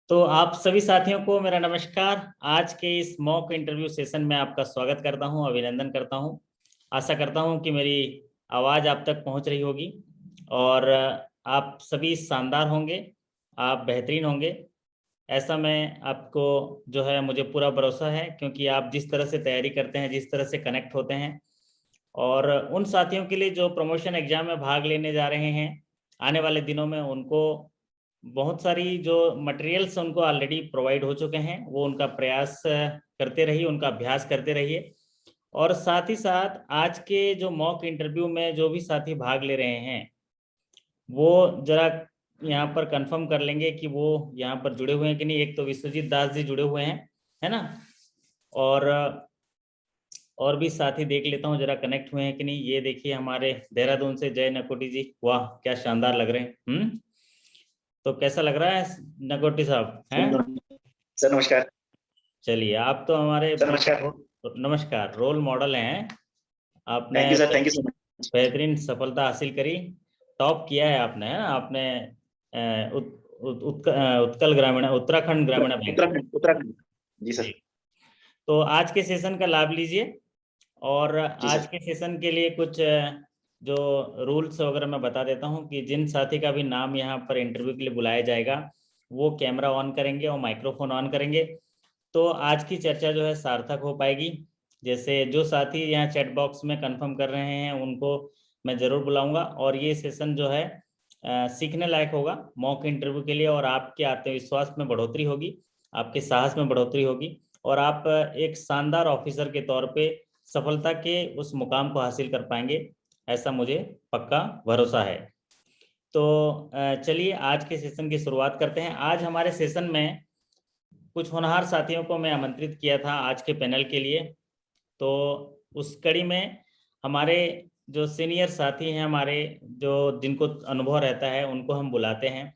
तो आप सभी साथियों को मेरा नमस्कार। आज के इस मॉक इंटरव्यू सेशन में आपका स्वागत करता हूं, अभिनंदन करता हूं। आशा करता हूं कि मेरी आवाज़ आप तक पहुंच रही होगी और आप सभी शानदार होंगे, आप बेहतरीन होंगे। ऐसा मैं आपको जो है मुझे पूरा भरोसा है, क्योंकि आप जिस तरह से तैयारी करते हैं, जिस तरह से कनेक्ट होते हैं। और उन साथियों के लिए जो प्रमोशन एग्जाम में भाग लेने जा रहे हैं आने वाले दिनों में, उनको बहुत सारी जो मटेरियल्स उनको ऑलरेडी प्रोवाइड हो चुके हैं, वो उनका प्रयास करते रहिए, उनका अभ्यास करते रहिए। और साथ ही साथ आज के जो मॉक इंटरव्यू में जो भी साथी भाग ले रहे हैं, वो जरा यहाँ पर कंफर्म कर लेंगे कि वो यहाँ पर जुड़े हुए हैं कि नहीं। एक तो विश्वजीत दास जी जुड़े हुए हैं, है ना। और और भी साथी देख लेता हूँ जरा कनेक्ट हुए हैं कि नहीं। ये देखिए हमारे देहरादून से जय नकोटी जी, वाह क्या शानदार लग रहे हैं। तो कैसा लग रहा है नकोटी साहब हैं? सर नमस्कार। चलिए, आप तो हमारे सर नमस्कार। नमस्कार रोल मॉडल हैं। आपने thank you sir, thank you so much. बेहतरीन सफलता हासिल करी, टॉप किया है आपने, है ना। आपने उत्कल ग्रामीण, उत्तराखंड ग्रामीण बैंक से। उत्तराखंड उत्तराखंड। जी जी। सर। तो आज के सेशन का लाभ लीजिए। और जी आज सर। के सेशन के लिए कुछ जो रूल्स वगैरह मैं बता देता हूँ कि जिन साथी का भी नाम यहाँ पर इंटरव्यू के लिए बुलाया जाएगा, वो कैमरा ऑन करेंगे और माइक्रोफोन ऑन करेंगे, तो आज की चर्चा जो है सार्थक हो पाएगी। जैसे जो साथी यहाँ चैट बॉक्स में कंफर्म कर रहे हैं, उनको मैं ज़रूर बुलाऊंगा। और ये सेशन जो है सीखने लायक होगा मॉक इंटरव्यू के लिए, और आपके आत्मविश्वास में बढ़ोतरी होगी, आपके साहस में बढ़ोतरी होगी, और आप एक शानदार ऑफिसर के तौर पे सफलता के उस मुकाम को हासिल कर पाएंगे, ऐसा मुझे पक्का भरोसा है। तो चलिए आज के सेशन की शुरुआत करते हैं। आज हमारे सेशन में कुछ होनहार साथियों को मैं आमंत्रित किया था आज के पैनल के लिए। तो उस कड़ी में हमारे जो सीनियर साथी हैं, हमारे जो जिनको अनुभव रहता है, उनको हम बुलाते हैं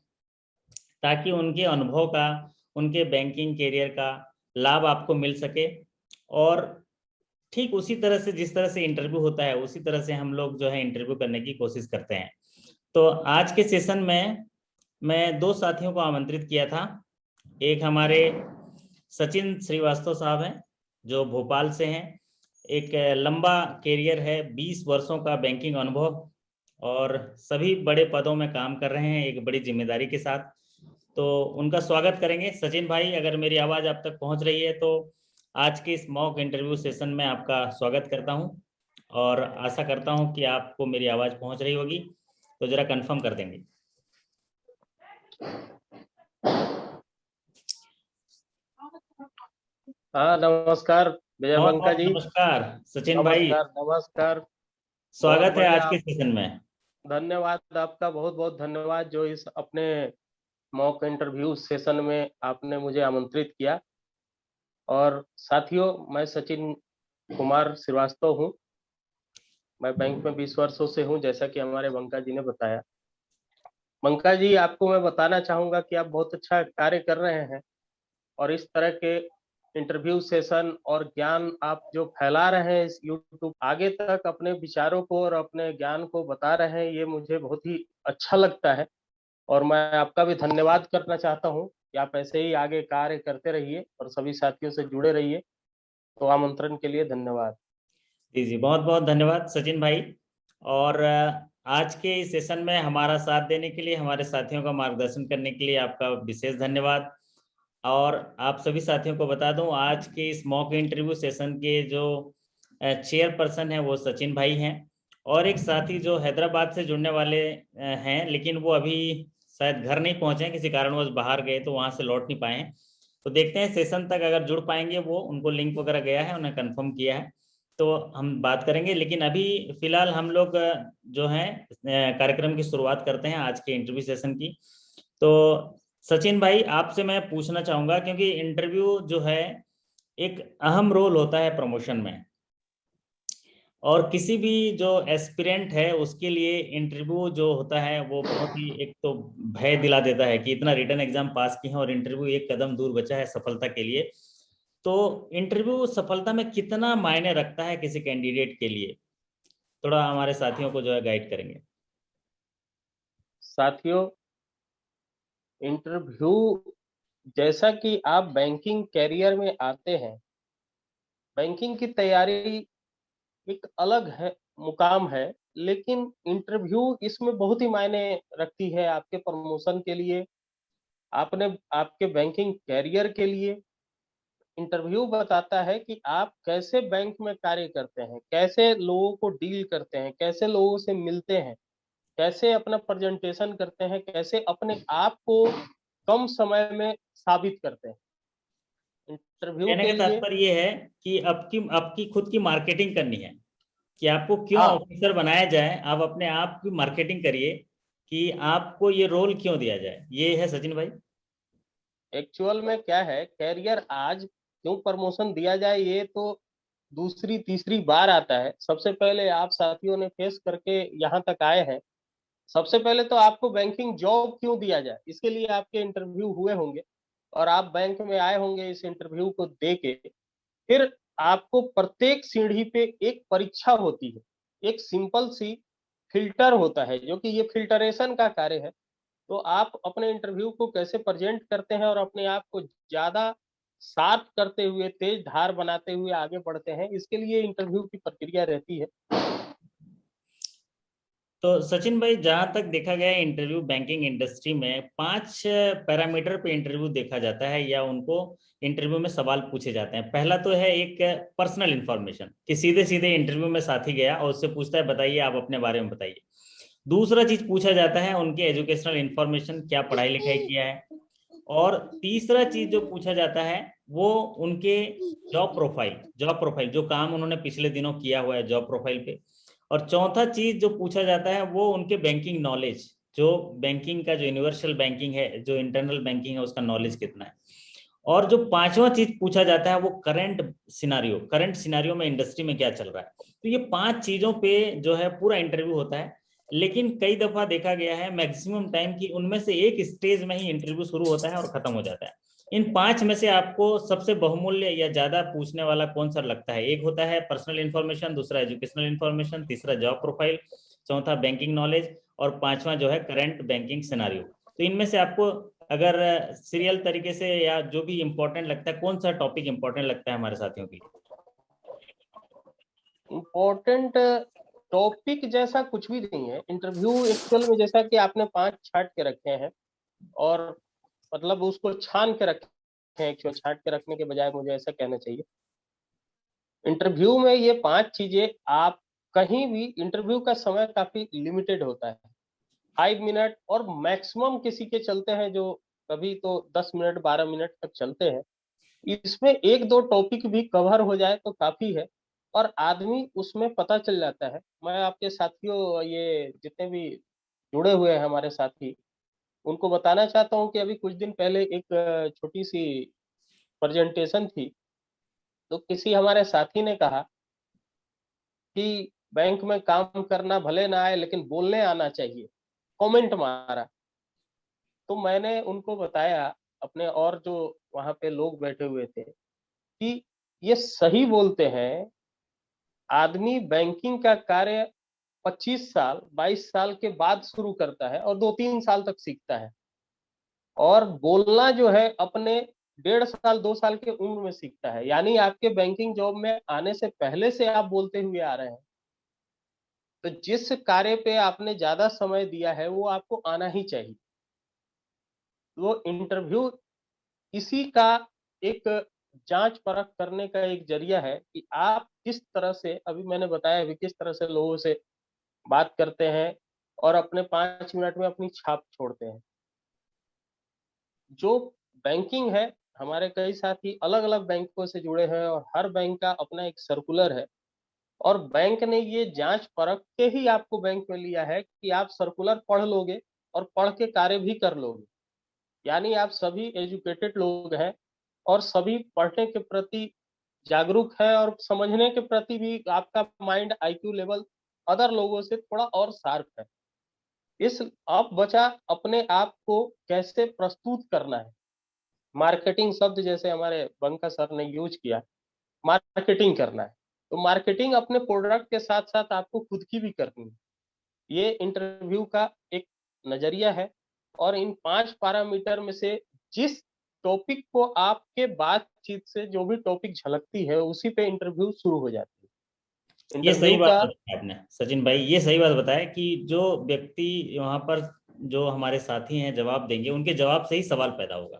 ताकि उनके अनुभव का, उनके बैंकिंग कैरियर का लाभ आपको मिल सके। और ठीक उसी तरह से जिस तरह से इंटरव्यू होता है, उसी तरह से हम लोग जो है इंटरव्यू करने की कोशिश करते हैं। तो आज के सेशन में मैं दो साथियों को आमंत्रित किया था। एक हमारे सचिन श्रीवास्तव साहब हैं, जो भोपाल से हैं। एक लंबा कैरियर है, 20 वर्षों का बैंकिंग अनुभव, और सभी बड़े पदों में काम कर रहे हैं एक बड़ी जिम्मेदारी के साथ। तो उनका स्वागत करेंगे। सचिन भाई, अगर मेरी आवाज़ आप तक पहुंच रही है तो आज के इस मॉक इंटरव्यू सेशन में आपका स्वागत करता हूं, और आशा करता हूं कि आपको मेरी आवाज़ पहुंच रही होगी। तो जरा कंफर्म कर देंगे। हाँ नमस्कार विजय बहुत बंका बहुत जी। नमस्कार सचिन भाई, नमस्कार नमस्कार। बहुत स्वागत है बढ़िया आज के आप। सेशन में। धन्यवाद आपका, बहुत बहुत धन्यवाद जो इस अपने मॉक इंटरव्यू सेशन में आपने मुझे आमंत्रित किया। और साथियों, मैं सचिन कुमार श्रीवास्तव हूँ। मैं बैंक में 20 वर्षों से हूँ, जैसा कि हमारे बंका जी ने बताया। बंका जी, आपको मैं बताना चाहूंगा कि आप बहुत अच्छा कार्य कर रहे हैं, और इस तरह के इंटरव्यू सेशन और ज्ञान आप जो फैला रहे हैं इस यूट्यूब आगे तक, अपने विचारों को और अपने ज्ञान को बता रहे हैं, ये मुझे बहुत ही अच्छा लगता है। और मैं आपका भी धन्यवाद करना चाहता हूँ कि आप ऐसे ही आगे कार्य करते रहिए और सभी साथियों से जुड़े रहिए। तो आमंत्रण के लिए धन्यवाद। जी जी, बहुत बहुत धन्यवाद सचिन भाई। और आज के इस सेशन में हमारा साथ देने के लिए, हमारे साथियों का मार्गदर्शन करने के लिए आपका विशेष धन्यवाद। और आप सभी साथियों को बता दूं, आज के इस मॉक इंटरव्यू सेशन के जो चेयरपर्सन हैं वो सचिन भाई हैं। और एक साथी जो हैदराबाद से जुड़ने वाले हैं, लेकिन वो अभी शायद घर नहीं पहुंचे हैं, किसी कारणवश बाहर गए तो वहां से लौट नहीं पाए हैं। तो देखते हैं सेशन तक अगर जुड़ पाएंगे, वो उनको लिंक वगैरह गया है, उन्हें कंफर्म किया है, तो हम बात करेंगे। लेकिन अभी फिलहाल हम लोग जो है कार्यक्रम की शुरुआत करते हैं आज के इंटरव्यू सेशन की। तो सचिन भाई, आपसे मैं पूछना चाहूंगा, क्योंकि इंटरव्यू जो है एक अहम रोल होता है प्रमोशन में, और किसी भी जो एस्पिरेंट है उसके लिए इंटरव्यू जो होता है वो बहुत ही, एक तो भय दिला देता है कि इतना रिटन एग्जाम पास किए हैं और इंटरव्यू एक कदम दूर बचा है सफलता के लिए। तो इंटरव्यू सफलता में कितना मायने रखता है किसी कैंडिडेट के लिए, थोड़ा हमारे साथियों को जो है गाइड करेंगे। साथियों, इंटरव्यू जैसा कि आप बैंकिंग कैरियर में आते हैं, बैंकिंग की तैयारी एक अलग है, मुकाम है, लेकिन इंटरव्यू इसमें बहुत ही मायने रखती है आपके प्रमोशन के लिए, आपने आपके बैंकिंग कैरियर के लिए। इंटरव्यू बताता है कि आप कैसे बैंक में कार्य करते हैं, कैसे लोगों को डील करते हैं, कैसे लोगों से मिलते हैं, कैसे अपना प्रेजेंटेशन करते हैं, कैसे अपने आप को कम समय में साबित करते हैं। इंटरव्यू कहने के का लिए तात्पर्य ये है कि आपकी आपकी खुद की मार्केटिंग करनी है कि आपको क्यों हाँ, ऑफिसर बनाया जाए। आप अपने आप की मार्केटिंग करिए कि आपको ये रोल क्यों दिया जाए। ये है सचिन भाई। एक्चुअल में क्या है, कैरियर आज क्यों प्रमोशन दिया जाए ये तो दूसरी तीसरी बार आता है। सबसे पहले आप साथियों ने फेस करके यहाँ तक आए हैं, सबसे पहले तो आपको बैंकिंग जॉब क्यों दिया जाए इसके लिए आपके इंटरव्यू हुए होंगे और आप बैंक में आए होंगे इस इंटरव्यू को दे के। फिर आपको प्रत्येक सीढ़ी पे एक परीक्षा होती है, एक सिंपल सी फिल्टर होता है जो कि ये फिल्टरेशन का कार्य है। तो आप अपने इंटरव्यू को कैसे प्रेजेंट करते हैं और अपने आप को ज्यादा शार्प करते हुए, तेज धार बनाते हुए आगे बढ़ते हैं, इसके लिए इंटरव्यू की प्रक्रिया रहती है। तो सचिन भाई, जहां तक देखा गया है इंटरव्यू बैंकिंग इंडस्ट्री में 5 पैरामीटर पे इंटरव्यू देखा जाता है या उनको इंटरव्यू में सवाल पूछे जाते हैं। पहला तो है एक पर्सनल इंफॉर्मेशन कि सीधे सीधे इंटरव्यू में साथी गया और उससे पूछता है बताइए आप अपने बारे में बताइए। दूसरा चीज पूछा जाता है उनके एजुकेशनल इंफॉर्मेशन, क्या पढ़ाई लिखाई किया है। और तीसरा चीज जो पूछा जाता है वो उनके जॉब प्रोफाइल जो काम उन्होंने पिछले दिनों किया हुआ है जॉब प्रोफाइल पे। और चौथा चीज जो पूछा जाता है वो उनके बैंकिंग नॉलेज, जो बैंकिंग का जो यूनिवर्सल बैंकिंग है, जो इंटरनल बैंकिंग है, उसका नॉलेज कितना है। और जो पांचवा चीज पूछा जाता है वो करंट सिनारियो में इंडस्ट्री में क्या चल रहा है। तो ये 5 चीजों पे जो है पूरा इंटरव्यू होता है। लेकिन कई दफा देखा गया है मैक्सिमम टाइम की उनमें से एक स्टेज में ही इंटरव्यू शुरू होता है और खत्म हो जाता है। इन 5 में से आपको सबसे बहुमूल्य या ज्यादा पूछने वाला कौन सा लगता है? एक होता है पर्सनल इंफॉर्मेशन, दूसरा एजुकेशनल इंफॉर्मेशन, तीसरा जॉब प्रोफाइल, चौथा बैंकिंग नॉलेज और पांचवा जो है करंट बैंकिंग सिनारियो। तो इनमें से आपको अगर सीरियल तरीके से या जो भी इंपॉर्टेंट लगता है, कौन सा टॉपिक इंपॉर्टेंट लगता है हमारे साथियों के लिए? इम्पोर्टेंट टॉपिक जैसा कुछ भी नहीं है इंटरव्यू एक्चुअल में, जैसा कि आपने 5 छाट के रखे हैं और मतलब उसको छान के रखे हैं। एक्चुअल छाट के रखने के बजाय मुझे ऐसा कहना चाहिए, इंटरव्यू में ये 5 चीजें आप कहीं भी, इंटरव्यू का समय काफी लिमिटेड होता है, 5 मिनट, और मैक्सिमम किसी के चलते हैं जो कभी तो 10 मिनट 12 मिनट तक चलते हैं। इसमें एक दो टॉपिक भी कवर हो जाए तो काफी है और आदमी उसमें पता चल जाता है। मैं आपके साथियों, ये जितने भी जुड़े हुए हैं हमारे साथी, उनको बताना चाहता हूँ कि अभी कुछ दिन पहले एक छोटी सी प्रेजेंटेशन थी। तो किसी हमारे साथी ने कहा कि बैंक में काम करना भले ना आए लेकिन बोलने आना चाहिए, कमेंट मारा। तो मैंने उनको बताया, अपने और जो वहां पे लोग बैठे हुए थे, कि ये सही बोलते हैं। आदमी बैंकिंग का कार्य 25 साल 22 साल के बाद शुरू करता है और 2-3 साल तक सीखता है, और बोलना जो है अपने 1.5 साल 2 साल के उम्र में सीखता है। यानी आपके बैंकिंग जॉब में आने से पहले से आप बोलते हुए आ रहे हैं। तो जिस कार्य पे आपने ज्यादा समय दिया है वो आपको आना ही चाहिए। वो इंटरव्यू इसी का एक जांच परख करने का एक जरिया है कि आप किस तरह से, अभी मैंने बताया भी, किस तरह से लोगों से बात करते हैं और अपने 5 मिनट में अपनी छाप छोड़ते हैं। जो बैंकिंग है, हमारे कई साथी अलग अलग बैंकों से जुड़े हैं और हर बैंक का अपना एक सर्कुलर है, और बैंक ने ये जांच परख के ही आपको बैंक में लिया है कि आप सर्कुलर पढ़ लोगे और पढ़ के कार्य भी कर लोगे। यानी आप सभी एजुकेटेड लोग हैं और सभी पढ़ने के प्रति जागरूक है और समझने के प्रति भी आपका माइंड आईक्यू लेवल अदर लोगों से थोड़ा और शार्प है। इस अब बचा अपने आप को कैसे प्रस्तुत करना है। मार्केटिंग शब्द जैसे हमारे बंका सर ने यूज किया, मार्केटिंग करना है, तो मार्केटिंग अपने प्रोडक्ट के साथ साथ आपको खुद की भी करनी है। ये इंटरव्यू का एक नजरिया है और इन 5 पैरामीटर में से जिस टॉपिक को आपके बातचीत से जो भी टॉपिक झलकती है उसी पे इंटरव्यू शुरू हो जाती है। ये सही इंटरव्यू बात का बताया आपने सचिन भाई, ये सही बात बताया कि जो व्यक्ति वहां पर, जो हमारे साथी हैं जवाब देंगे, उनके जवाब से ही सवाल पैदा होगा।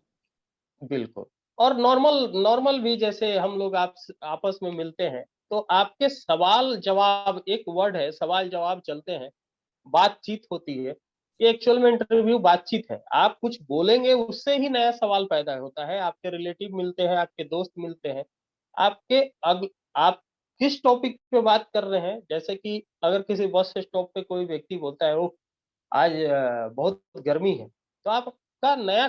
बिल्कुल। और नॉर्मल नॉर्मल भी जैसे हम लोग आपस में मिलते हैं तो आपके सवाल जवाब, एक वर्ड है सवाल जवाब, चलते हैं, बातचीत होती है। ये एक्चुअल में इंटरव्यू बातचीत है। आप कुछ बोलेंगे उससे ही नया सवाल पैदा होता है। आपके रिलेटिव मिलते हैं, आपके दोस्त मिलते हैं, आपके आप किस टॉपिक पे बात कर रहे हैं। जैसे कि अगर किसी बस स्टॉप पे कोई व्यक्ति बोलता है वो आज बहुत गर्मी है, तो आपका नया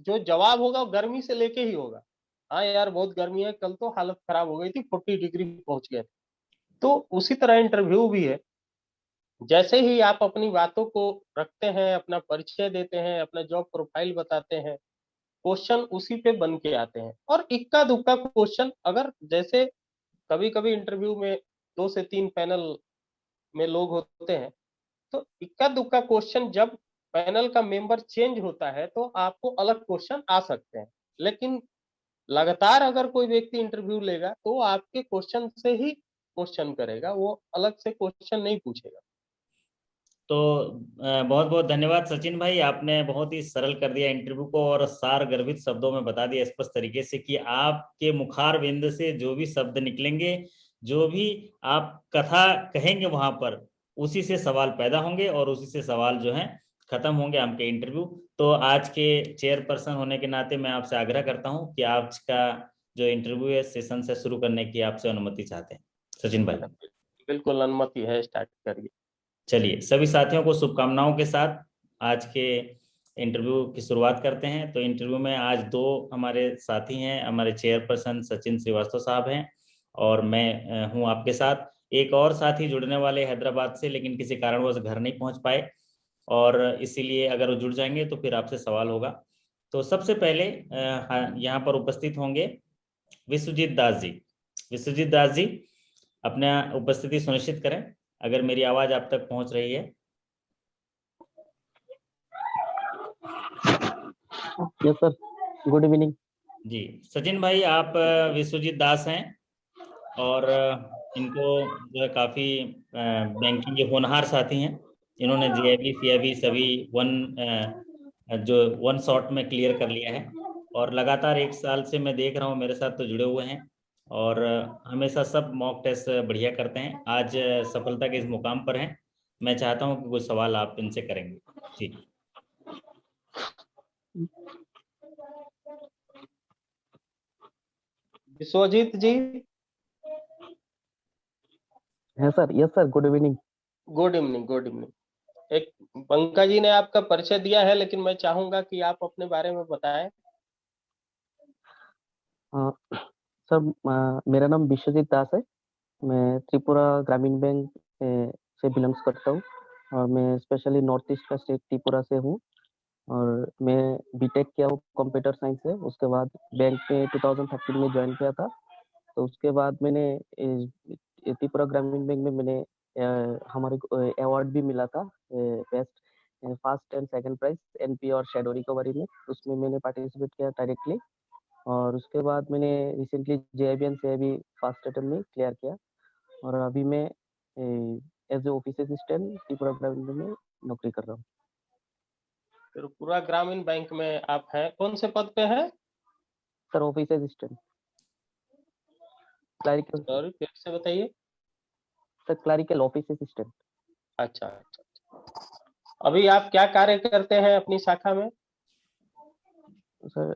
जो जवाब होगा वो गर्मी से लेके ही होगा। हाँ यार बहुत गर्मी है, कल तो हालत खराब हो गई थी, 40 डिग्री पहुंच गए थे। तो उसी तरह इंटरव्यू भी है। जैसे ही आप अपनी बातों को रखते हैं, अपना परिचय देते हैं, अपना जॉब प्रोफाइल बताते हैं, क्वेश्चन उसी पे बन के आते हैं। और इक्का दुक्का क्वेश्चन, अगर जैसे कभी कभी इंटरव्यू में 2 से 3 पैनल में लोग होते हैं, तो इक्का दुक्का क्वेश्चन जब पैनल का मेंबर चेंज होता है तो आपको अलग क्वेश्चन आ सकते हैं। लेकिन लगातार अगर कोई व्यक्ति इंटरव्यू लेगा तो आपके क्वेश्चन से ही क्वेश्चन करेगा, वो अलग से क्वेश्चन नहीं पूछेगा। तो बहुत बहुत धन्यवाद सचिन भाई, आपने बहुत ही सरल कर दिया इंटरव्यू को और सार गर्भित शब्दों में बता दिया स्पष्ट तरीके से कि आपके मुखार बिंद से जो भी शब्द निकलेंगे, जो भी आप कथा कहेंगे वहां पर, उसी से सवाल पैदा होंगे और उसी से सवाल जो है खत्म होंगे आपके इंटरव्यू। तो आज के चेयरपर्सन होने के नाते मैं आपसे आग्रह करता हूं कि आज का जो इंटरव्यू है सेशन से शुरू करने की आपसे अनुमति चाहते हैं सचिन भाई। बिल्कुल अनुमति है, स्टार्ट करिए। चलिए, सभी साथियों को शुभकामनाओं के साथ आज के इंटरव्यू की शुरुआत करते हैं। तो इंटरव्यू में आज दो हमारे साथी हैं, हमारे चेयरपर्सन सचिन श्रीवास्तव साहब हैं और मैं हूं आपके साथ। एक और साथी जुड़ने वाले हैदराबाद से, लेकिन किसी कारणवश घर नहीं पहुंच पाए और इसीलिए अगर वो जुड़ जाएंगे तो फिर आपसे सवाल होगा। तो सबसे पहले यहाँ पर उपस्थित होंगे विश्वजीत दास जी। विश्वजीत दास जी, अपना उपस्थिति सुनिश्चित करें अगर मेरी आवाज आप तक पहुंच रही है। Yes sir, good evening. जी सचिन भाई, आप विश्वजीत दास हैं और इनको जो है काफ़ी बैंकिंग के होनहार साथी हैं। इन्होंने जीआईबी सीआईबी सभी जो वन शॉट में क्लियर कर लिया है और लगातार 1 साल से मैं देख रहा हूँ मेरे साथ तो जुड़े हुए हैं और हमेशा सब मॉक टेस्ट बढ़िया करते हैं। आज सफलता के इस मुकाम पर हैं। मैं चाहता हूँ कि कुछ सवाल आप इनसे करेंगे। जी विश्वजीत जी। है sir, yes sir, good evening. Good evening, good evening. एक पंकज जी ने आपका परिचय दिया है, लेकिन मैं चाहूंगा कि आप अपने बारे में बताएं। सर, मेरा नाम विश्वजीत दास है। मैं त्रिपुरा ग्रामीण बैंक से बिलोंग्स करता हूँ और मैं स्पेशली नॉर्थ ईस्ट का स्टेट त्रिपुरा से हूँ। और मैं बीटेक किया हूँ कंप्यूटर साइंस से। उसके बाद बैंक में 2013 में ज्वाइन किया था। तो उसके बाद मैंने त्रिपुरा ग्रामीण बैंक में मैंने हमारे अवार्ड भी मिला था, best first and second prize NP और शेडो रिकवरी में। उसमें मैंने पार्टिसिपेट किया डायरेक्टली। और उसके बाद मैंने रिसेंटली जेआईबीएन से भी फर्स्ट अटेम्प्ट में क्लियर किया और अभी मैं as a office assistant Tripura Gramin bank में नौकरी कर रहा हूँ। त्रिपुरा ग्रामीण बैंक में आप हैं, कौन से पद पे हैं? Sir, office assistant, clerical. Sorry, फिर से बताइए। Sir, clerical office assistant. अच्छा अच्छा। अभी आप क्या कार्य करते हैं अपनी शाखा में? सर,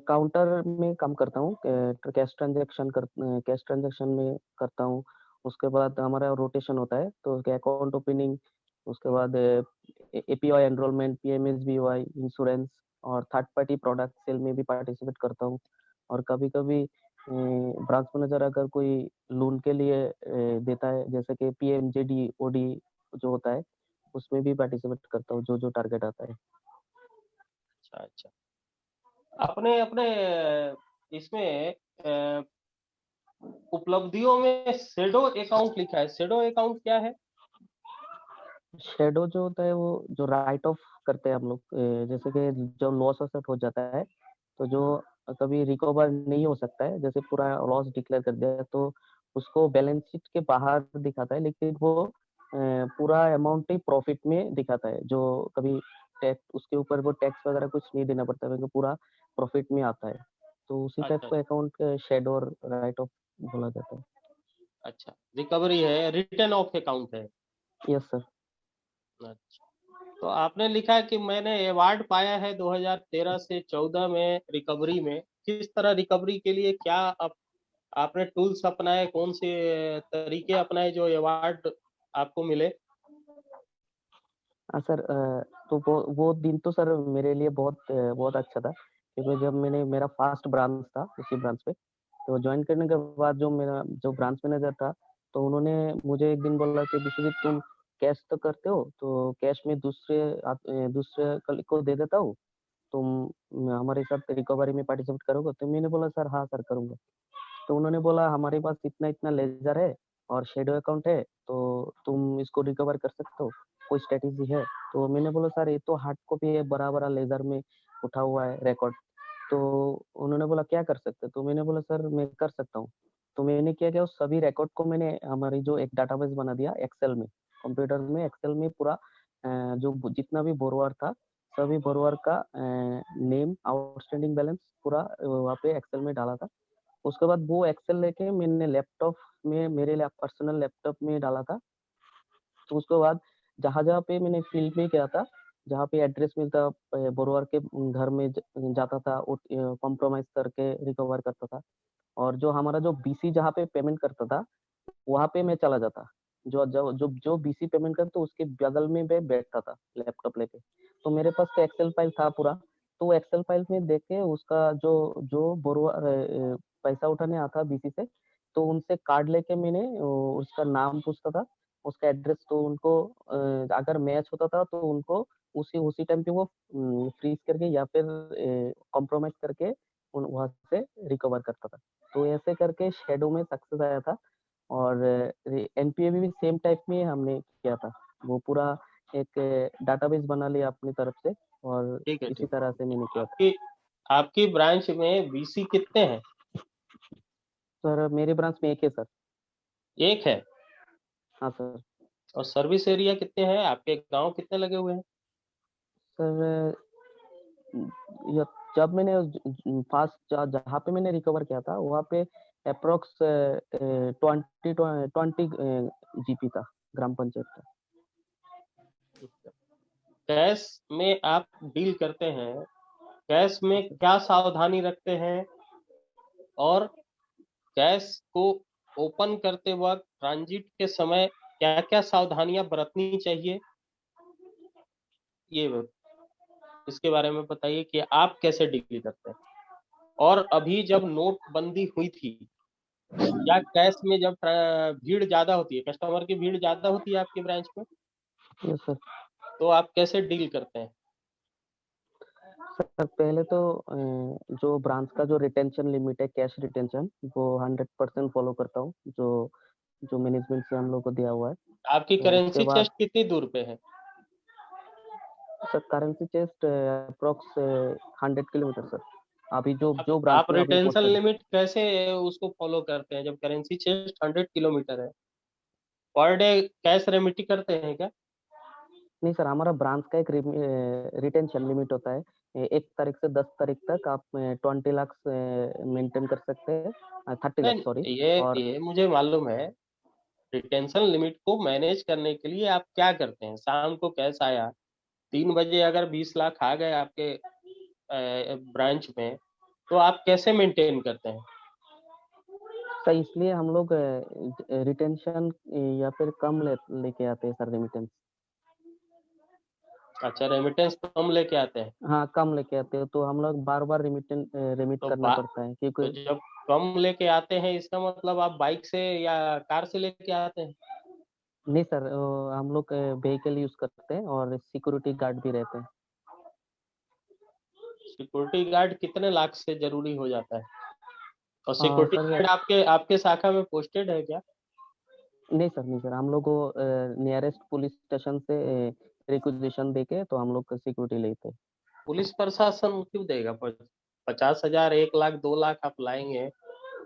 काउंटर में काम करता हूँ, कैश ट्रांजैक्शन में करता हूँ। उसके बाद हमारा रोटेशन होता है तो अकाउंट ओपनिंग, उसके बाद एपीवाई एनरोलमेंट, पीएमएसबीवाई, इंश्योरेंस और थर्ड पार्टी प्रोडक्ट सेल में भी पार्टिसिपेट करता हूँ। और कभी कभी ब्रांच मैनेजर अगर कोई लोन के लिए देता है, जैसे कि पीएमजेडी ओडी जो होता है, उसमें भी पार्टिसिपेट करता हूँ जो जो टारगेट आता है। अच्छा अच्छा। अपने अपने इसमें उपलब्धियों में शेडो अकाउंट लिखा है, शेडो अकाउंट क्या है? शेडो जो होता है वो जो राइट ऑफ करते हैं हम लोग, जैसे कि जो लॉस असेट हो जाता है तो जो कभी रिकवर नहीं हो सकता है, जैसे पूरा लॉस डिक्लेयर कर दिया तो उसको बैलेंस शीट के बाहर दिखाता है, लेकिन वो पूरा अमाउंट ही प्रॉफिट में दिखाता है। जो कभी टैक्स उसके ऊपर वो टैक्स वगैरह कुछ नहीं देना पड़ता है, क्योंकि पूरा प्रॉफिट में आता है। तो उसी टाइप अच्छा को अकाउंट शेडो और राइट ऑफ बोला जाता है। अच्छा, रिकवरी है, रिटर्न ऑफ अकाउंट है। Yes sir. अच्छा, तो आपने लिखा कि मैंने अवार्ड पाया है 2013 से 14 में रिकवरी में। किस तरह रिकवरी के लिए क्या आपने टूल्स अपनाए, कौन से तरीके अपनाए जो अवार्ड आपको मिले? हाँ सर, तो वो दिन तो सर मेरे लिए बहुत अच्छा था, क्योंकि जब मैंने मेरा फर्स्ट ब्रांच था उसी ब्रांच पे, तो ज्वाइन करने के बाद जो मेरा जो ब्रांच मैनेजर था, तो उन्होंने मुझे एक दिन बोला कि विश्वजीत तुम कैश तो करते हो, तो कैश में दूसरे कल को दे देता हूँ, तुम हमारे साथ रिकवरी में पार्टिसिपेट करोगे? तो मैंने बोला सर हाँ सर करूंगा। तो उन्होंने बोला हमारे पास इतना इतना लेजर है और शेडो अकाउंट है, तो तुम इसको रिकवर कर सकते हो, कोई स्ट्रेटेजी है? तो मैंने बोला सर ये तो हार्ड कॉपी है, बड़ा बड़ा लेजर में उठा हुआ है रिकॉर्ड। तो उन्होंने बोला क्या कर सकते हो? तो मैंने बोला सर मैं कर सकता हूँ। तो मैंने क्या किया, उस सभी रिकॉर्ड को मैंने हमारी जो एक डाटाबेस बना दिया एक्सेल में, कंप्यूटर में एक्सेल में पूरा जो जितना भी बोरोवर था, सभी बोरोवर का नेम, आउटस्टैंडिंग बैलेंस पूरा वहाँ पे एक्सेल में डाला था। उसके बाद वो एक्सेल लेके मैंने लैपटॉप में, मेरे पर्सनल लैपटॉप में डाला था। तो उसके बाद जहाँ जहाँ पे मैंने फील्ड में किया था, जहाँ पे एड्रेस मिलता बोरोवर के घर में जाता था, कॉम्प्रोमाइज करके रिकवर करता था। और जो हमारा जो बीसी जहाँ पे पेमेंट करता था, वहाँ पे मैं चला जाता। जो बीसी पेमेंट करता तो उसके बगल में मैं बैठता था लैपटॉप लेके। तो मेरे पास तो एक्सेल फाइल था पूरा। तो एक्सेल फाइल में देख के उसका जो जो बोरोवर पैसा उठाने आता बीसी से, तो उनसे कार्ड लेके मैंने उसका नाम पूछता था, उसका एड्रेस, तो उनको अगर मैच होता था तो उनको उसी उसी टाइम पे वो फ्रीज करके या फिर कॉम्प्रोमाइज करके वहां से रिकवर करता था। तो ऐसे करके शेडो में सक्सेस आया था। और एनपीए भी सेम टाइप में हमने किया था। वो पूरा एक डाटाबेस बना लिया अपनी तरफ से, और ठीक है, इसी ठीक। तरह से मैंने किया था। आपकी आपकी ब्रांच में बीसी कितने हैं? सर मेरे ब्रांच में एक है सर। एक है। हाँ सर। और सर्विस एरिया कितने हैं? आपके गांव कितने लगे हुए हैं? सर जब मैंने फास्ट जहाँ पे मैंने रिकवर किया था, वहाँ पे अप्रोक्स 20 जीपी था, ग्राम पंचायत का। कैश में आप डील करते हैं, कैश में क्या सावधानी रखते हैं? और कैश को ओपन करते वक्त ट्रांजिट के समय क्या क्या सावधानियां बरतनी चाहिए? ये इसके बारे में बताइए कि आप कैसे डील करते हैं। और अभी जब नोटबंदी हुई थी, या कैश में जब भीड़ ज्यादा होती है, कस्टमर की भीड़ ज्यादा होती है आपकी ब्रांच में, यस सर। तो आप कैसे डील करते हैं? सर पहले तो जो ब्रांच का जो रिटेंशन लिमिट है, कैश रिटेंशन, वो 100% फॉलो करता हूँ, जो जो मैनेजमेंट से हम लोग को दिया हुआ है। आपकी तो उसके करेंसी बाद चेस्ट कितनी दूर पे है? Sir currency chest approx 100 kilometre sir. अभी जो आप, जो ब्रांच आप में अभी रिटेंशन पोस्टेड है। लिमिट कैसे उसको फॉलो करते हैं जब करेंसी चेस्ट 100 किलोमीटर है? पर डे कैश रेमिटी करते हैं क्या? नहीं सर, हमारा ब्रांच का एक रिटेंशन लिमिट होता है। 1 तारीख से 10 तारीख तक आप 20 लाख मेंटेन कर सकते हैं, 30 लाख सॉरी। नहीं, ये और ये मुझे मालूम है। रिटेंशन लिमिट को मैनेज करने के लिए आप क्या करते हैं? शाम को कैश आया 3 बजे, अगर 20 लाख आ गए आपके ब्रांच में, तो आप कैसे मेंटेन करते हैं? सर इसलिए हम लोग रिटेंशन या फिर कम लेके आते हैं सर, रेमिटेंस। अच्छा, रेमिटेंस कम लेके आते हैं। हाँ कम लेके आते हो, तो हम लोग बार बार रेमिट तो करना पड़ता है, तो क्योंकि जब कम लेके आते हैं, इसका मतलब आप बाइक से या कार से लेके आते हैं? नहीं सर, हम लोग व्हीकल यूज करते हैं और सिक्योरिटी गार्ड भी रहते हैं। सिक्योरिटी गार्ड कितने लाख से जरूरी हो जाता है? और सिक्योरिटी सर गार्ड आपके आपके शाखा में पोस्टेड है क्या? नहीं सर, नहीं सर, हम लोग को नियरेस्ट पुलिस स्टेशन से रिक्वेजिशन देके तो हम लोग सिक्योरिटी लेते हैं। पुलिस प्रशासन क्यों देगा 50,000, 1 लाख, 2 लाख आप लाएंगे,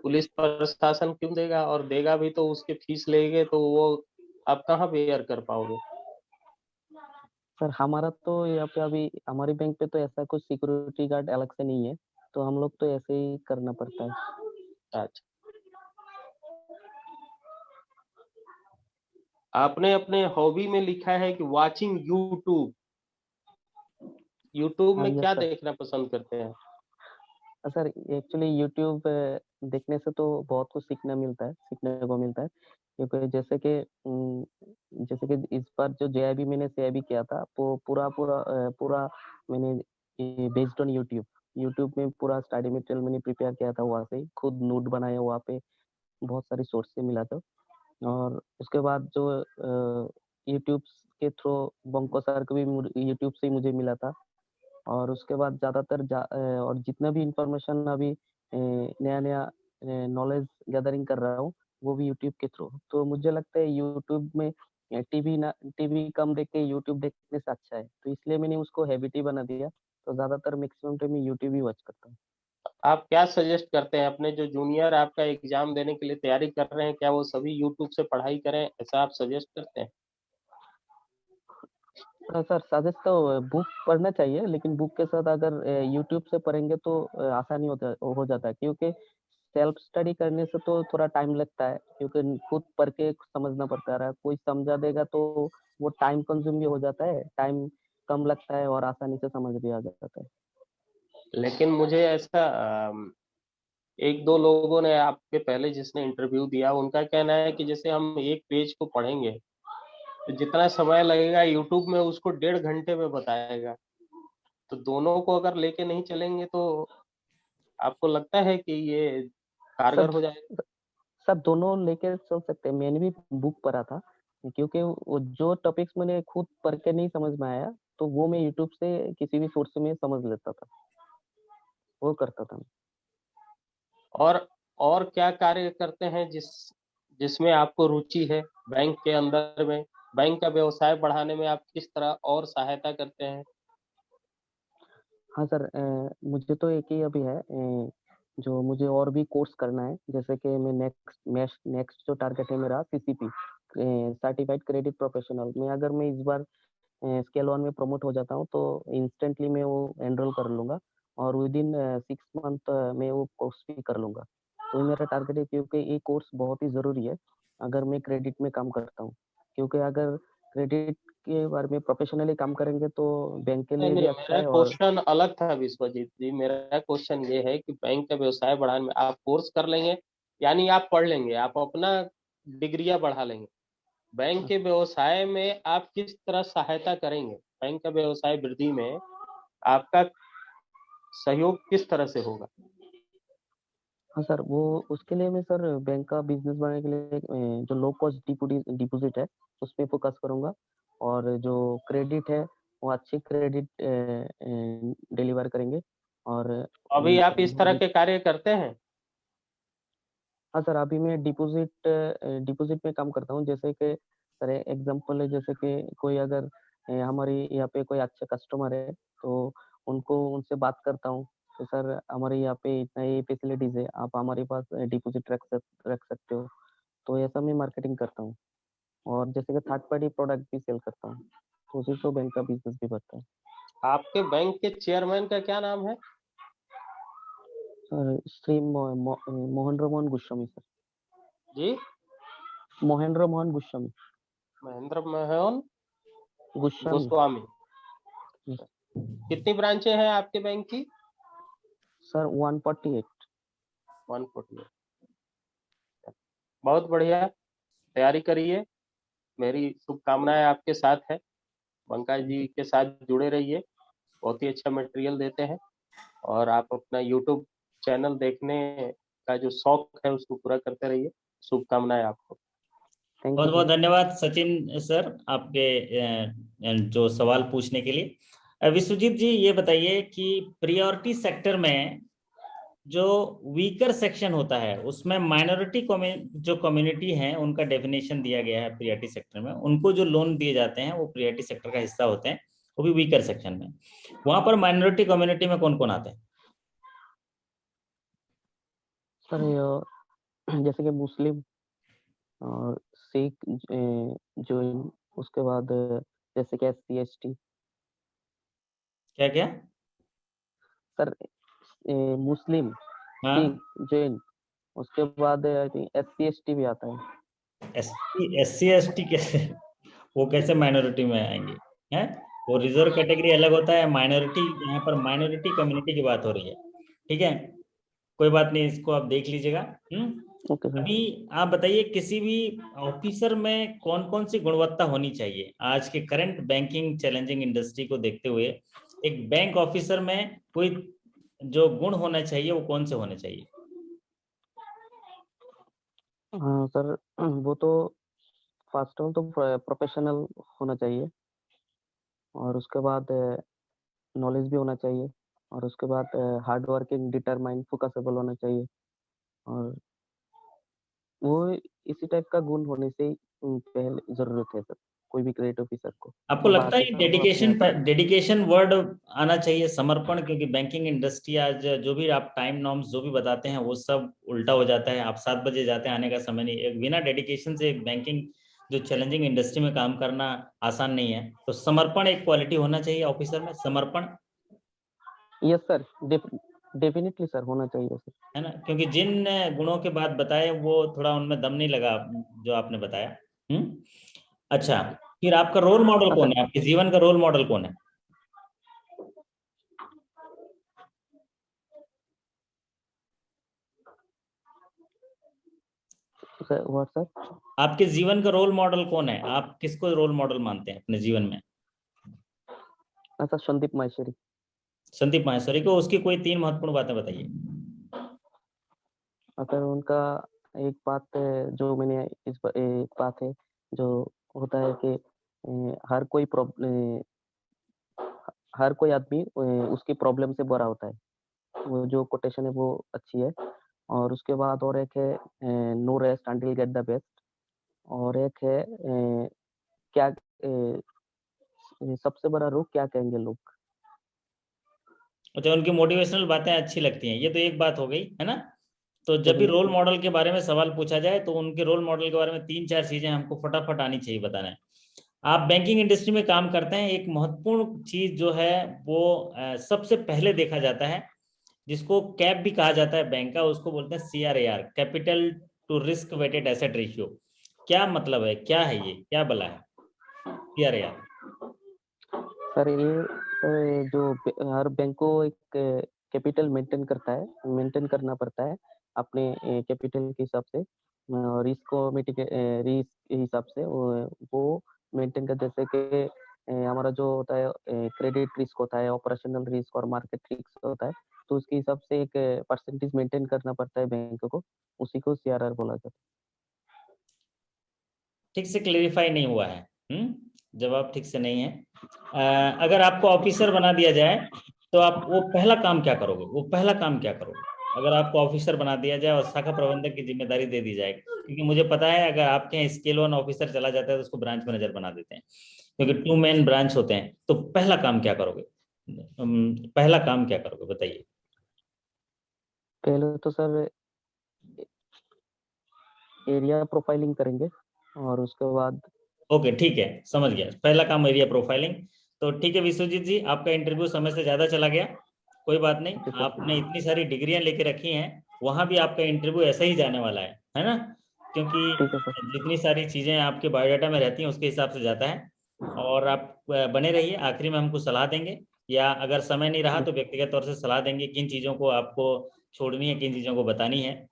पुलिस प्रशासन क्यों देगा? और देगा भी तो उसके फीस लेंगे, तो वो आप कहाँ बेयर कर पाओगे? सर हमारा तो यहाँ पे अभी हमारी बैंक पे तो ऐसा कुछ सिक्योरिटी गार्ड अलग से नहीं है, तो हम लोग तो ऐसे ही करना पड़ता है। अच्छा, आपने अपने हॉबी में लिखा है कि वाचिंग यूट्यूब। यूट्यूब हाँ में यस क्या सर। देखना पसंद करते हैं? सर एक्चुअली यूट्यूब देखने से तो बहुत कुछ सीखने को मिलता है, क्योंकि जैसे कि इस बार जो जेआईबी मैंने सीआईबी किया था वो पूरा मैंने बेस्ड ऑन यूट्यूब। यूट्यूब में पूरा स्टडी मटेरियल मैंने प्रिपेयर किया था, वहाँ से खुद नोट बनाया, वहाँ पे बहुत सारी सोर्स से मिला था। और उसके बाद जो यूट्यूब के थ्रू बंको सर को भी यूट्यूब से ही मुझे मिला था। और उसके बाद और जितना भी इंफॉर्मेशन अभी नया नया नॉलेज गैदरिंग कर रहा हूँ, वो भी यूट्यूब के थ्रू। तो मुझे लगता है यूट्यूब में टीवी कम देख के यूट्यूब देखने से अच्छा है, तो इसलिए मैंने उसको हैबिट ही बना दिया। तो ज्यादातर मैक्सिमम टाइम मैं यूट्यूब ही वॉच करता हूँ। आप क्या सजेस्ट करते हैं अपने जो जूनियर आपका एग्जाम देने के लिए तैयारी कर रहे हैं, क्या वो सभी यूट्यूब से पढ़ाई करें, ऐसा आप सजेस्ट करते हैं? सर सजेस्ट तो बुक पढ़ना चाहिए, लेकिन बुक के साथ अगर यूट्यूब से पढ़ेंगे तो आसानी हो जाता है, क्योंकि सेल्फ स्टडी करने से तो थोड़ा टाइम लगता है, क्योंकि खुद पढ़ के समझना पड़ता है। कोई समझा देगा तो वो टाइम कंज्यूम भी हो जाता है, टाइम कम लगता है और आसानी से समझ भी आ जाता है। लेकिन मुझे ऐसा एक दो लोगों ने आपके पहले जिसने इंटरव्यू दिया, उनका कहना है कि जैसे हम एक पेज को पढ़ेंगे तो जितना समय लगेगा यूट्यूब में उसको 1.5 घंटे में बताएगा। तो दोनों को अगर लेके नहीं चलेंगे तो आपको लगता है कि ये कारगर सब हो जाएगा? सब दोनों लेके चल सकते हैं। मैंने भी बुक पढ़ा था, क्योंकि वो जो टॉपिक्स मैंने खुद पढ़ के नहीं समझ में आया, तो वो मैं यूट्यूब से किसी भी सोर्स से मैं समझ लेता था, वो करता था। और क्या कार्य करते हैं जिसमें आपको रुचि है बैंक के अंदर में? बैंक का व्यवसाय बढ़ाने में आप किस तरह और सहायता करते हैं? हाँ सर, मुझे तो एक ही अभी है, जो मुझे और भी कोर्स करना है। जैसे कि मैं नेक्स्ट जो टारगेट है मेरा सीसीपी, सर्टिफाइड क्रेडिट प्रोफेशनल में, अगर मैं इस बार स्केल 1 में प्रमोट हो जाता हूँ तो इंस्टेंटली मैं वो एनरोल कर लूंगा, और विद इन 6 मंथ में वो कोर्स भी कर लूंगा। तो ये मेरा टारगेट है, क्योंकि ये कोर्स बहुत ही ज़रूरी है अगर मैं क्रेडिट में काम करता हूँ। क्योंकि अगर क्रेडिट के बारे में प्रोफेशनली काम करेंगे तो बैंक के नहीं लिए भी नहीं, अच्छा मेरा है। और क्वेश्चन अलग था विश्वजीत जी। मेरा क्वेश्चन ये है कि बैंक का व्यवसाय बढ़ाने में आप कोर्स कर लेंगे, यानी आप पढ़ लेंगे, आप अपना डिग्रियां बढ़ा लेंगे, बैंक के व्यवसाय में आप किस तरह सहायता करेंगे? बैंक का व्यवसाय वृद्धि में आपका सहयोग किस तरह से होगा? हाँ सर, वो उसके लिए मैं सर बैंक का बिजनेस बनाने के लिए जो लो कॉस्ट डिपॉजिट है उस पर फोकस करूंगा, और जो क्रेडिट है वो अच्छी क्रेडिट डिलीवर करेंगे। और अभी आप इस तरह जित के कार्य करते हैं? हाँ सर, अभी मैं डिपॉजिट में काम करता हूँ। जैसे कि सर एग्जांपल है, जैसे कि कोई अगर हमारी यहाँ पे कोई अच्छे कस्टमर है, तो उनसे बात करता हूँ कि सर हमारे यहाँ पे इतना ये फैसिलिटीज है, आप हमारे पास डिपॉजिट रख सकते हो। तो ऐसा मैं मार्केटिंग करता हूँ, और जैसे कि थर्ड पार्टी प्रोडक्ट भी सेल करता हूँ, तो उसी से बैंक का बिजनेस भी बढ़ता है। आपके बैंक के चेयरमैन का क्या नाम है? Sir Shri Mohan Mohan Goswami sir. जी, महेंद्र मोहन गोस्वामी। महेंद्र मोहन गोस्वामी। गोस्वामी। Yes, कितनी ब्रांचें हैं आपके बैंक की? सर 148। 148। बहुत बढ़िया, तैयारी करिए। मेरी शुभकामनाएं आपके साथ है। बंका जी के साथ जुड़े रहिए, बहुत ही अच्छा मटेरियल देते हैं। और आप अपना यूट्यूब चैनल देखने का जो शौक है उसको पूरा करते रहिए। शुभकामनाएं आपको। थैंक बहुत यू बहुत सर। धन्यवाद सचिन सर आपके जो सवाल पूछने के लिए। विश्वजीत जी ये बताइए कि प्रियोरिटी सेक्टर में जो वीकर सेक्शन होता है उसमें माइनॉरिटी जो कम्युनिटी है उनका डेफिनेशन दिया गया है प्रियोरिटी सेक्टर में। उनको जो लोन दिए जाते हैं वो प्रियोरिटी सेक्टर का हिस्सा होते हैं, वो भी वीकर सेक्शन में। वहां पर माइनॉरिटी कम्युनिटी में कौन कौन आते हैं? सर जैसे कि मुस्लिम और सिख, जैन, उसके बाद जैसे कि SC ST। क्या क्या? सर मुस्लिम, हाँ, सिख, जैन, उसके बाद आई थिंक SC ST भी आता है। SC ST कैसे? वो कैसे माइनॉरिटी में आएंगे? हैं? वो रिजर्व कैटेगरी अलग होता है, माइनॉरिटी, यहाँ पर माइनॉरिटी कम्युनिटी की बात हो रही है। ठीक है, कोई बात नहीं, इसको आप देख लीजिएगा। Okay sir. अभी आप बताइए, किसी भी ऑफिसर में कौन कौन सी गुणवत्ता होनी चाहिए आज के करंट बैंकिंग चैलेंजिंग इंडस्ट्री को देखते हुए? एक बैंक ऑफिसर में कोई जो गुण होना चाहिए वो कौन से होने चाहिए? हाँ सर, वो तो फर्स्ट ऑफ ऑल तो प्रोफेशनल होना चाहिए, और उसके बाद नॉलेज भी होना चाहिए, और उसके बाद हार्ड वर्किंग, डिटरमाइंड, फोकसेबल होना चाहिए। और वो इसी टाइप का गुण होने से ही पहले जरूरत है सर, कोई भी क्रेडिट ऑफिसर को। आपको और लगता बाकी है सब अपने डेडिकेशन, आप ही। डेडिकेशन वर्ड आना चाहिए, समर्पण? क्योंकि बैंकिंग इंडस्ट्री आज जो भी आप टाइम नॉर्म्स जो भी बताते हैं वो सब उल्टा हो जाता है। आप 7 बजे जाते हैं, आने का समय नहीं। एक बिना डेडिकेशन से एक बैंकिंग जो चैलेंजिंग इंडस्ट्री में काम करना आसान नहीं है। तो समर्पण एक क्वालिटी होना चाहिए ऑफिसर में, समर्पण, यस सर, डेफिनेटली सर, होना चाहिए सर। है ना? क्योंकि जिन गुणों के बात बताए वो थोड़ा उनमें दम नहीं लगा जो आपने बताया। अच्छा, फिर आपका रोल मॉडल हाँ कौन सर। है? आपके जीवन का रोल मॉडल कौन है? Sir what sir? आपके जीवन का रोल मॉडल कौन है? आप किसको रोल मॉडल मानते हैं अपने जीवन में? हाँ सर, संदीप माहेश्वरी। संदीप माहेश्वरी को। उसकी कोई 3 महत्वपूर्ण बातें बताइए। अगर उनका एक बात जो मैंने एक बात है जो होता है कि हर कोई आदमी उसकी प्रॉब्लम से बड़ा होता है। वो जो कोटेशन है वो अच्छी है। और उसके बाद और एक है, no rest until get the best. और एक है, क्या सबसे बड़ा रोग क्या कहेंगे लोग। अच्छा, उनकी मोटिवेशनल बातें अच्छी लगती हैं, ये तो एक बात हो गई, है ना? तो जब भी रोल डेफिनेटली। मॉडल के बारे में सवाल पूछा जाए तो उनके रोल मॉडल के बारे में 3-4 चीजें हमको फटाफट आनी चाहिए बताना है। आप बैंकिंग इंडस्ट्री में काम करते हैं, एक महत्वपूर्ण चीज जो है वो सबसे पहले देखा जाता है, जिसको कैप भी कहा जाता है बैंक का, उसको बोलते हैं CRAR, capital to risk weighted asset ratio. क्या मतलब है, क्या है ये, क्या बला है CRAR? सर ये जो हर बैंक को एक कैपिटल मेंटेन करना पड़ता है अपने कैपिटल के हिसाब से, और रिस्क को मिटिगेट, रिस्क के हिसाब से वो मेंटेन कर, जैसे कि हमारा जो होता है क्रेडिट रिस्क होता है, ऑपरेशनल रिस्क और मार्केट रिस्क होता है। तो उसके हिसाब से एक परसेंटेज मेंटेन करना पड़ता है बैंक को, उसी को CRR बोला जाता ठीक से क्लेरिफाई नहीं हुआ है। जवाब ठीक से नहीं है। अगर आपको ऑफिसर बना दिया जाए तो आप वो पहला काम क्या करोगे? वो पहला काम क्या करोगे अगर आपको ऑफिसर बना दिया जाए और शाखा प्रबंधक की जिम्मेदारी दे दी जाए? क्योंकि मुझे पता है अगर आपके यहाँ स्केल 1 ऑफिसर चला जाता है तो उसको ब्रांच मैनेजर बना देते हैं, क्योंकि 2 मेन ब्रांच होते हैं। तो पहला काम क्या करोगे? पहला काम क्या करोगे बताइए। है। पहले तो सर एरिया प्रोफाइलिंग करेंगे, और उसके बाद ओके, ठीक है, समझ गया। पहला काम एरिया प्रोफाइलिंग। तो ठीक है विश्वजीत जी, आपका इंटरव्यू समय से ज़्यादा चला गया, कोई बात नहीं। Okay sir. आपने इतनी सारी डिग्रियां लेके रखी हैं, वहाँ भी आपका इंटरव्यू ऐसा ही जाने वाला है ना? क्योंकि ठीक है सर। जितनी सारी चीज़ें आपके बायोडाटा में रहती हैं उसके हिसाब से जाता है। और आप बने रहिए, आखिरी में हमको सलाह देंगे, या अगर समय नहीं रहा तो व्यक्तिगत तौर से सलाह देंगे किन चीज़ों को आपको छोड़नी है, किन चीज़ों को बतानी है।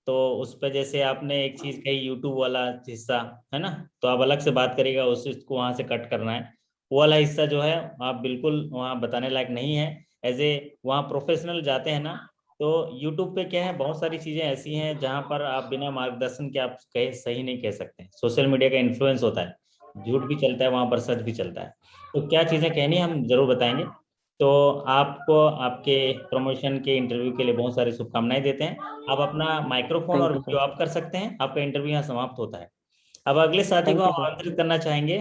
तो उस पर जैसे आपने एक चीज कही यूट्यूब वाला हिस्सा, है ना? तो आप अलग से बात करिएगा, उस चीज को वहां से कट करना है। वो वाला हिस्सा जो है आप बिल्कुल वहाँ बताने लायक नहीं है। एज ए वहाँ प्रोफेशनल जाते हैं ना, तो यूट्यूब पे क्या है, बहुत सारी चीजें ऐसी हैं जहाँ पर आप बिना मार्गदर्शन के आप कहे सही नहीं कह सकते। सोशल मीडिया का इन्फ्लुएंस होता है, झूठ भी चलता है वहां पर, सच भी चलता है। तो क्या चीजें कहनी है हम जरूर बताएंगे। तो आपको आपके प्रमोशन के इंटरव्यू के लिए बहुत सारी शुभकामनाएं देते हैं। आप अपना माइक्रोफोन और thank you video sir. Of कर सकते हैं, आपका इंटरव्यू यहाँ समाप्त होता है। अब अगले साथी को थैंक यू हम सर। आमंत्रित करना चाहेंगे।